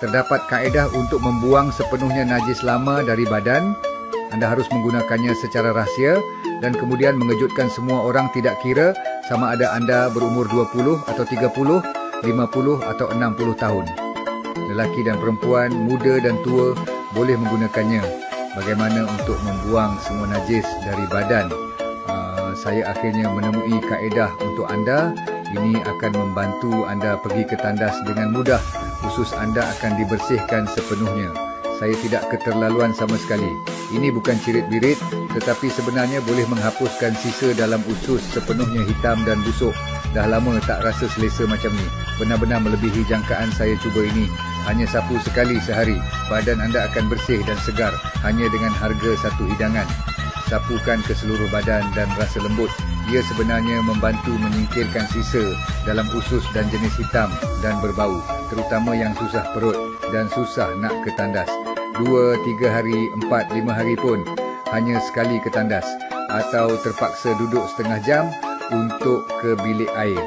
Terdapat kaedah untuk membuang sepenuhnya najis lama dari badan. Anda harus menggunakannya secara rahsia dan kemudian mengejutkan semua orang, tidak kira sama ada anda berumur 20 atau 30, 50 atau 60 tahun. Lelaki dan perempuan, muda dan tua boleh menggunakannya. Bagaimana untuk membuang semua najis dari badan? Saya akhirnya menemui kaedah untuk anda. Ini akan membantu anda pergi ke tandas dengan mudah. Usus anda akan dibersihkan sepenuhnya. Saya tidak keterlaluan sama sekali. Ini bukan cirit-birit, tetapi sebenarnya boleh menghapuskan sisa dalam usus sepenuhnya hitam dan busuk. Dah lama tak rasa selesa macam ni. Benar-benar melebihi jangkaan saya cuba ini. Hanya sapu sekali sehari. Badan anda akan bersih dan segar hanya dengan harga satu hidangan. Sapukan ke seluruh badan dan rasa lembut. Ia sebenarnya membantu menyingkirkan sisa dalam usus dan jenis hitam dan berbau, terutama yang susah perut dan susah nak ke tandas. 2, 3 hari, 4, 5 hari pun hanya sekali ke tandas, atau terpaksa duduk setengah jam untuk ke bilik air.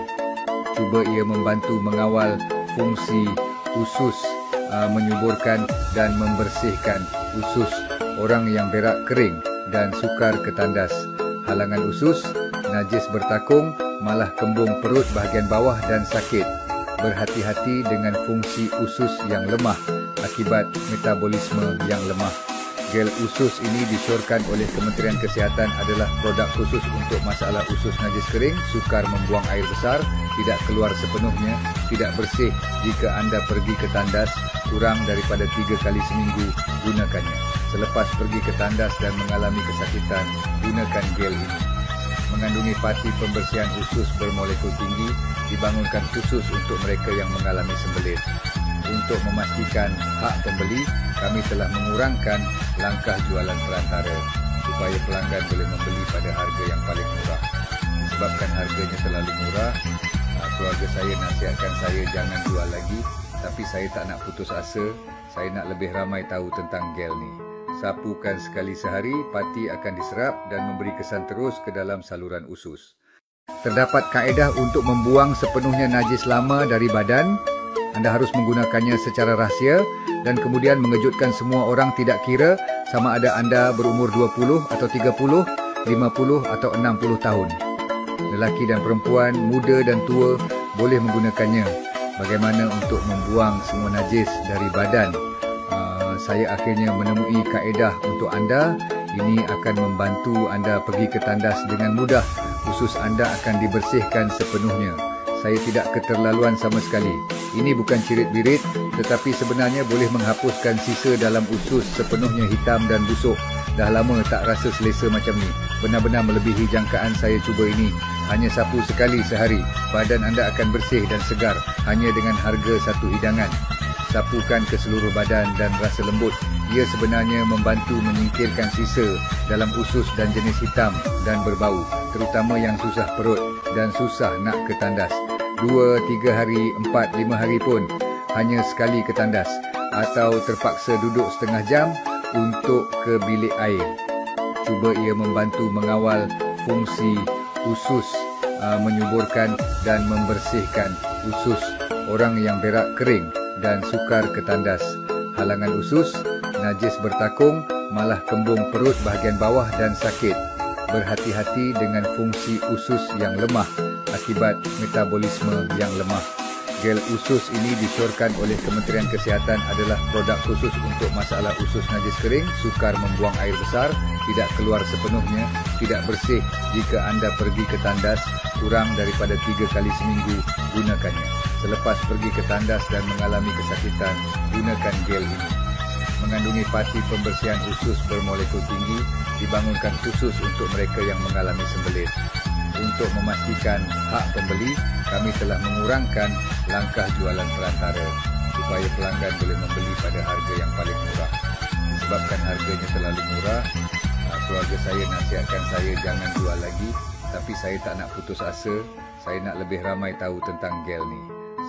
Cuba ia membantu mengawal fungsi usus, menyuburkan dan membersihkan usus orang yang berak kering dan sukar ke tandas. Halangan usus, najis bertakung, malah kembung perut bahagian bawah dan sakit. Berhati-hati dengan fungsi usus yang lemah akibat metabolisme yang lemah. Gel usus ini disyorkan oleh Kementerian Kesihatan adalah produk khusus untuk masalah usus najis kering, sukar membuang air besar, tidak keluar sepenuhnya, tidak bersih jika anda pergi ke tandas kurang daripada 3 kali seminggu. Gunakannya. Selepas pergi ke tandas dan mengalami kesakitan, gunakan gel ini. Mengandungi parti pembersihan usus bermolekul tinggi, dibangunkan khusus untuk mereka yang mengalami sembelit. Untuk memastikan hak pembeli, kami telah mengurangkan langkah jualan perantara supaya pelanggan boleh membeli pada harga yang paling murah. Disebabkan harganya terlalu murah, keluarga saya nasihatkan saya jangan jual lagi, tapi saya tak nak putus asa. Saya nak lebih ramai tahu tentang gel ni. Sapukan sekali sehari, parti akan diserap dan memberi kesan terus ke dalam saluran usus. Terdapat kaedah untuk membuang sepenuhnya najis lama dari badan. Anda harus menggunakannya secara rahsia dan kemudian mengejutkan semua orang, tidak kira sama ada anda berumur 20 atau 30, 50 atau 60 tahun. Lelaki dan perempuan, muda dan tua boleh menggunakannya. Bagaimana untuk membuang semua najis dari badan? Saya akhirnya menemui kaedah untuk anda. Ini akan membantu anda pergi ke tandas dengan mudah. Usus anda akan dibersihkan sepenuhnya. Saya tidak keterlaluan sama sekali. Ini bukan cirit-birit, tetapi sebenarnya boleh menghapuskan sisa dalam usus sepenuhnya hitam dan busuk. Dah lama tak rasa selesa macam ni. Benar-benar melebihi jangkaan saya cuba ini. Hanya sapu sekali sehari. Badan anda akan bersih dan segar hanya dengan harga satu hidangan. Sapukan ke seluruh badan dan rasa lembut. Ia sebenarnya membantu menyingkirkan sisa dalam usus dan jenis hitam dan berbau, terutama yang susah perut dan susah nak ke tandas. 2, 3 hari, 4, 5 hari pun hanya sekali ke tandas, atau terpaksa duduk setengah jam untuk ke bilik air. Cuba ia membantu mengawal fungsi usus, menyuburkan dan membersihkan usus orang yang berak kering dan sukar ke tandas. Halangan usus, najis bertakung, malah kembung perut bahagian bawah dan sakit. Berhati-hati dengan fungsi usus yang lemah akibat metabolisme yang lemah. Gel usus ini disyorkan oleh Kementerian Kesihatan adalah produk khusus untuk masalah usus najis kering, sukar membuang air besar, tidak keluar sepenuhnya, tidak bersih jika anda pergi ke tandas kurang daripada 3 kali seminggu. Gunakannya. Selepas pergi ke tandas dan mengalami kesakitan, gunakan gel ini. Mengandungi parti pembersihan usus bermolekul tinggi, dibangunkan khusus untuk mereka yang mengalami sembelit. Untuk memastikan hak pembeli, kami telah mengurangkan langkah jualan perantara supaya pelanggan boleh membeli pada harga yang paling murah. Disebabkan harganya terlalu murah, keluarga saya nasihatkan saya jangan jual lagi, tapi saya tak nak putus asa. Saya nak lebih ramai tahu tentang gel ni.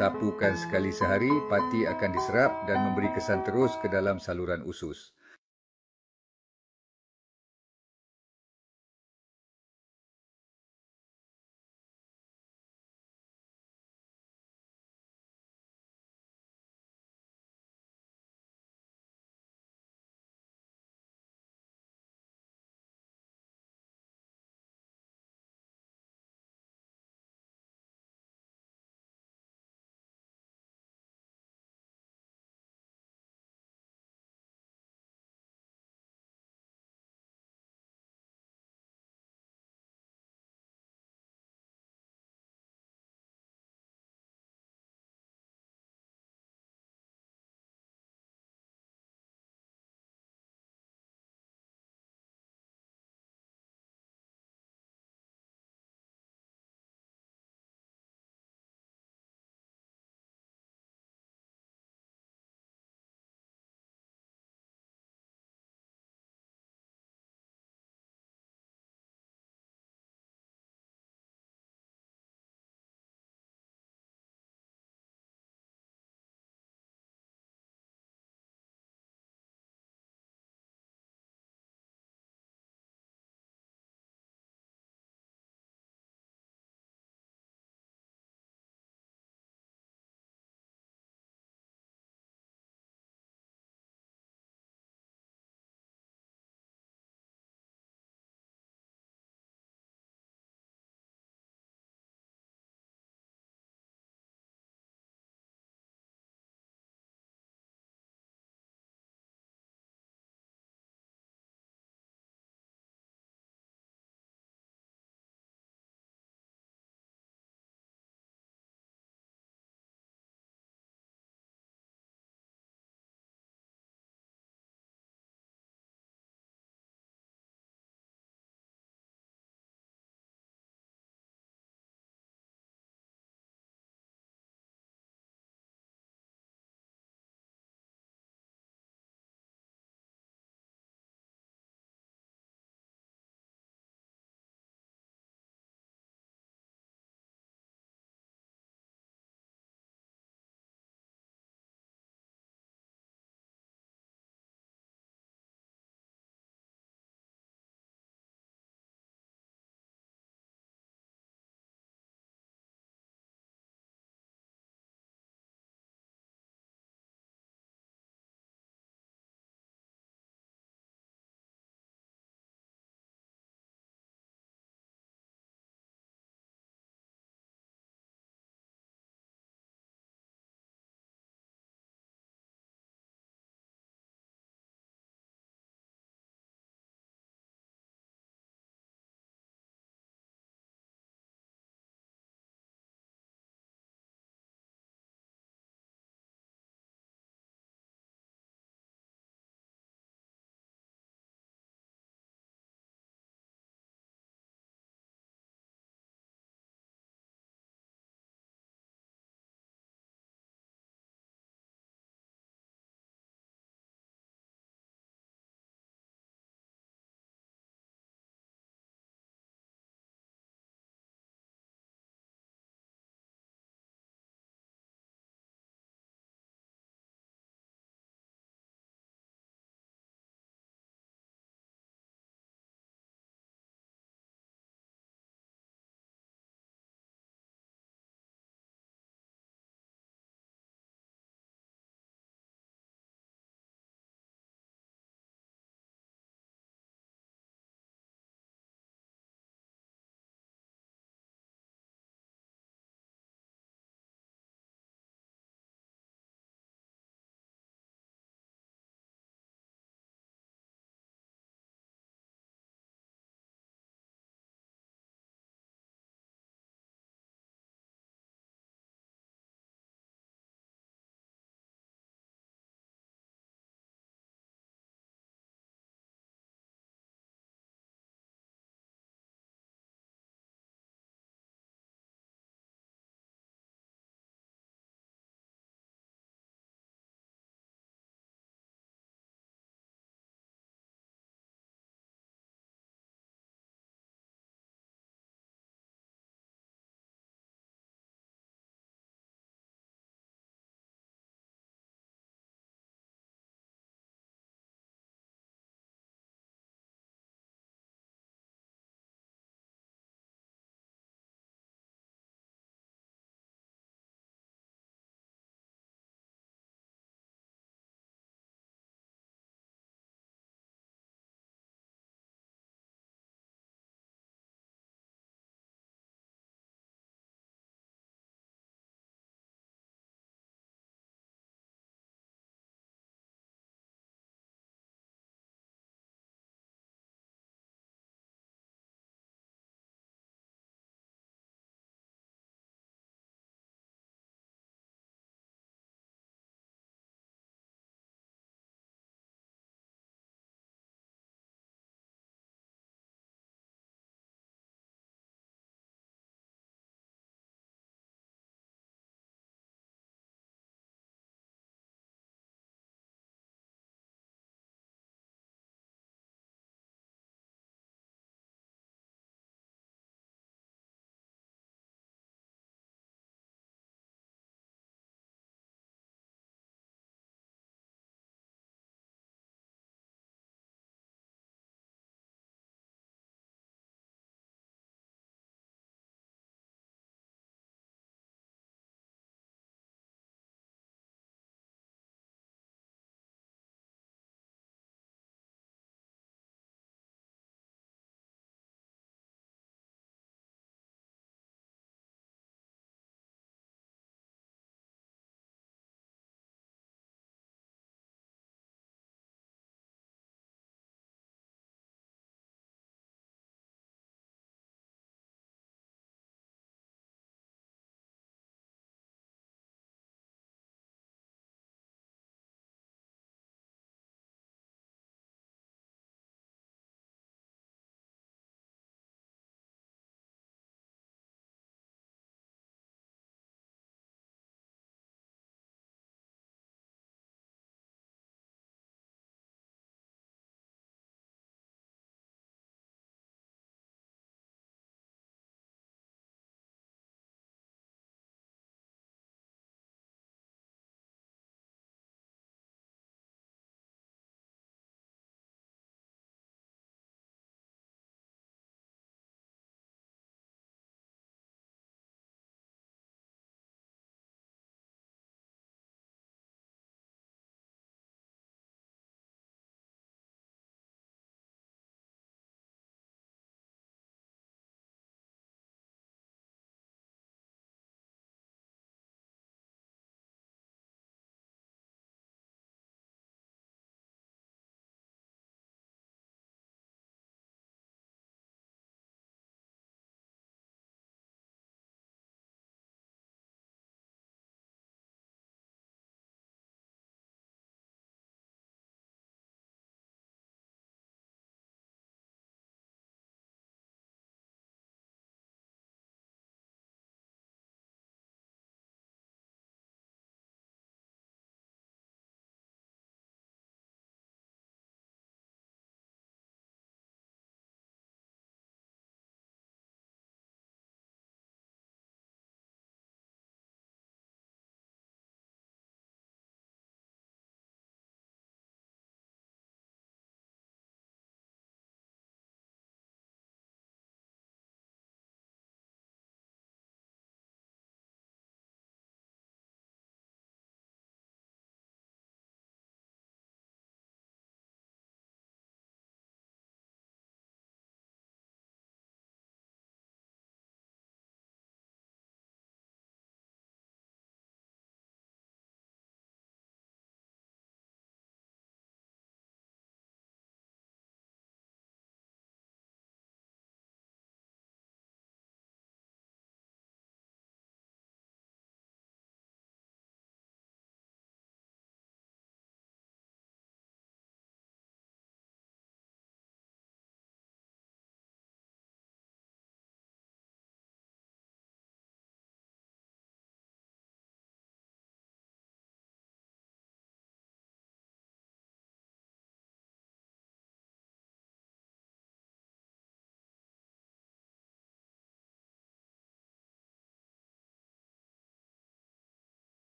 Sapukan sekali sehari, parti akan diserap dan memberi kesan terus ke dalam saluran usus.